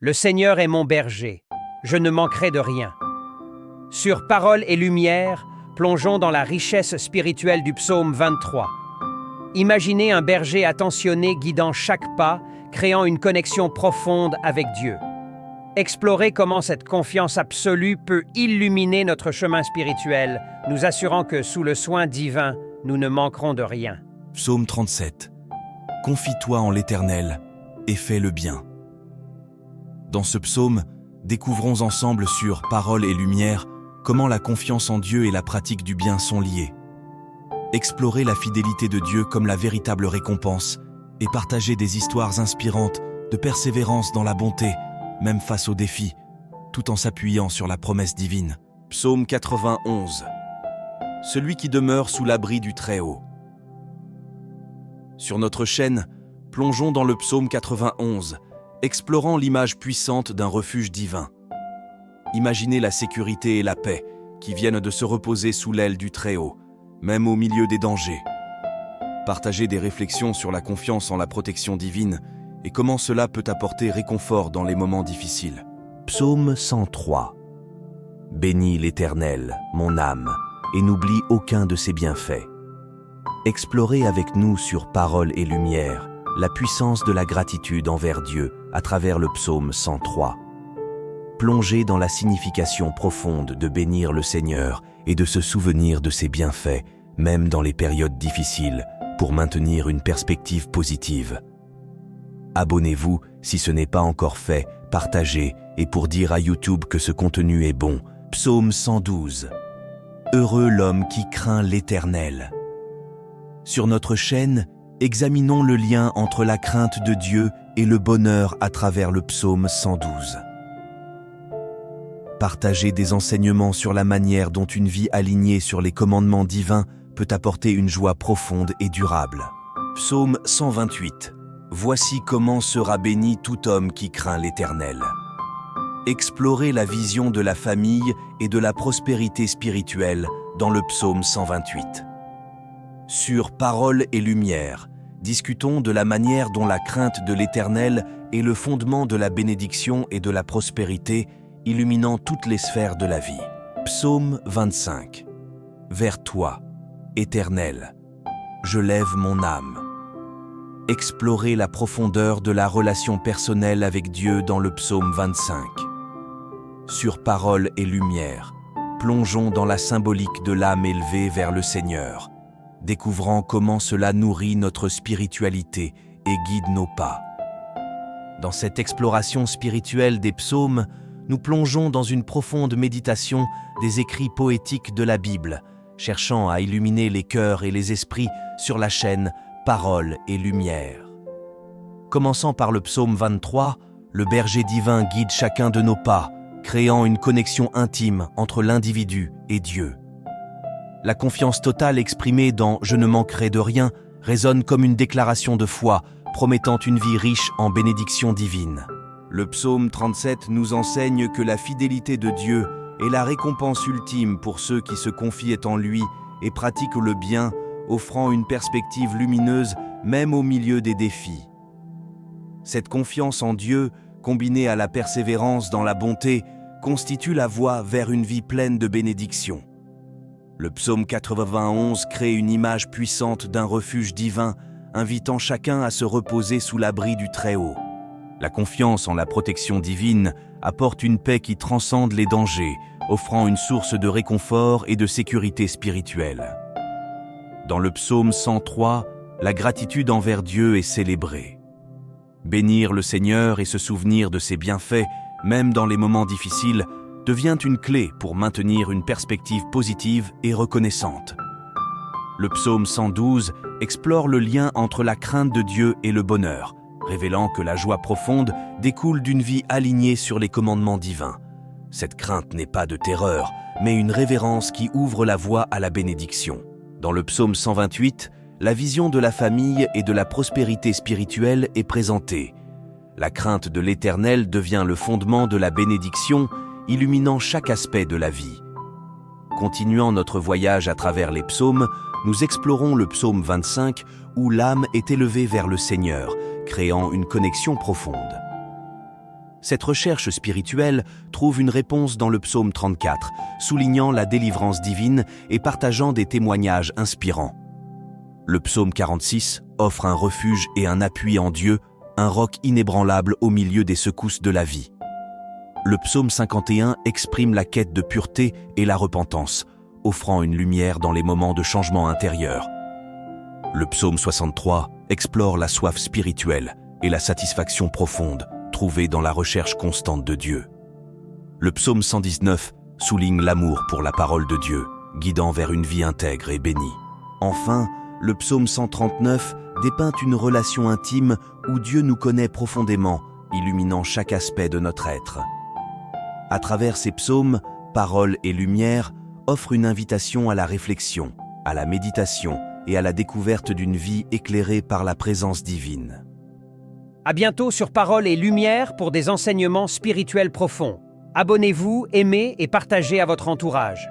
Le Seigneur est mon berger, je ne manquerai de rien. Sur Paroles et Lumière, plongeons dans la richesse spirituelle du psaume 23. Imaginez un berger attentionné guidant chaque pas, créant une connexion profonde avec Dieu. Explorez comment cette confiance absolue peut illuminer notre chemin spirituel, nous assurant que sous le soin divin, nous ne manquerons de rien. Psaume 37. Confie-toi en l'Éternel et fais le bien. Dans ce psaume, découvrons ensemble sur Paroles et Lumière comment la confiance en Dieu et la pratique du bien sont liées. Explorez la fidélité de Dieu comme la véritable récompense et partagez des histoires inspirantes de persévérance dans la bonté, même face aux défis, tout en s'appuyant sur la promesse divine. Psaume 91. Celui qui demeure sous l'abri du Très-Haut. Sur notre chaîne, plongeons dans le psaume 91, explorant l'image puissante d'un refuge divin. Imaginez la sécurité et la paix qui viennent de se reposer sous l'aile du Très-Haut, même au milieu des dangers. Partagez des réflexions sur la confiance en la protection divine et comment cela peut apporter réconfort dans les moments difficiles. Psaume 103. Bénis l'Éternel, mon âme, et n'oublie aucun de ses bienfaits. Explorez avec nous sur Paroles et Lumière la puissance de la gratitude envers Dieu à travers le psaume 103. Plongez dans la signification profonde de bénir le Seigneur et de se souvenir de ses bienfaits, même dans les périodes difficiles, pour maintenir une perspective positive. Abonnez-vous si ce n'est pas encore fait, partagez et pour dire à YouTube que ce contenu est bon. Psaume 112. Heureux l'homme qui craint l'Éternel. Sur notre chaîne, examinons le lien entre la crainte de Dieu et le bonheur à travers le psaume 112. Partagez des enseignements sur la manière dont une vie alignée sur les commandements divins peut apporter une joie profonde et durable. Psaume 128. Voici comment sera béni tout homme qui craint l'Éternel. Explorez la vision de la famille et de la prospérité spirituelle dans le psaume 128. Sur Paroles et Lumière, discutons de la manière dont la crainte de l'Éternel est le fondement de la bénédiction et de la prospérité, illuminant toutes les sphères de la vie. Psaume 25. Vers toi, Éternel, je lève mon âme. Explorez la profondeur de la relation personnelle avec Dieu dans le psaume 25. Sur Paroles et Lumière, plongeons dans la symbolique de l'âme élevée vers le Seigneur, découvrant comment cela nourrit notre spiritualité et guide nos pas. Dans cette exploration spirituelle des psaumes, nous plongeons dans une profonde méditation des écrits poétiques de la Bible, cherchant à illuminer les cœurs et les esprits sur la chaîne Paroles et Lumière. Commençant par le psaume 23, le berger divin guide chacun de nos pas, créant une connexion intime entre l'individu et Dieu. La confiance totale exprimée dans « Je ne manquerai de rien » résonne comme une déclaration de foi, promettant une vie riche en bénédictions divines. Le psaume 37 nous enseigne que la fidélité de Dieu est la récompense ultime pour ceux qui se confient en lui et pratiquent le bien, offrant une perspective lumineuse même au milieu des défis. Cette confiance en Dieu, combinée à la persévérance dans la bonté, constitue la voie vers une vie pleine de bénédictions. Le psaume 91 crée une image puissante d'un refuge divin, invitant chacun à se reposer sous l'abri du Très-Haut. La confiance en la protection divine apporte une paix qui transcende les dangers, offrant une source de réconfort et de sécurité spirituelle. Dans le psaume 103, la gratitude envers Dieu est célébrée. Bénir le Seigneur et se souvenir de ses bienfaits, même dans les moments difficiles, devient une clé pour maintenir une perspective positive et reconnaissante. Le psaume 112 explore le lien entre la crainte de Dieu et le bonheur, révélant que la joie profonde découle d'une vie alignée sur les commandements divins. Cette crainte n'est pas de terreur, mais une révérence qui ouvre la voie à la bénédiction. Dans le psaume 128, la vision de la famille et de la prospérité spirituelle est présentée. La crainte de l'Éternel devient le fondement de la bénédiction, illuminant chaque aspect de la vie. Continuant notre voyage à travers les psaumes, nous explorons le psaume 25 où l'âme est élevée vers le Seigneur, créant une connexion profonde. Cette recherche spirituelle trouve une réponse dans le psaume 34, soulignant la délivrance divine et partageant des témoignages inspirants. Le psaume 46 offre un refuge et un appui en Dieu, un roc inébranlable au milieu des secousses de la vie. Le psaume 51 exprime la quête de pureté et la repentance, offrant une lumière dans les moments de changement intérieur. Le psaume 63 explore la soif spirituelle et la satisfaction profonde trouvée dans la recherche constante de Dieu. Le psaume 119 souligne l'amour pour la parole de Dieu, guidant vers une vie intègre et bénie. Enfin, le psaume 139 dépeint une relation intime où Dieu nous connaît profondément, illuminant chaque aspect de notre être. À travers ces psaumes, Paroles et Lumière offrent une invitation à la réflexion, à la méditation et à la découverte d'une vie éclairée par la présence divine. À bientôt sur Parole et Lumière pour des enseignements spirituels profonds. Abonnez-vous, aimez et partagez à votre entourage.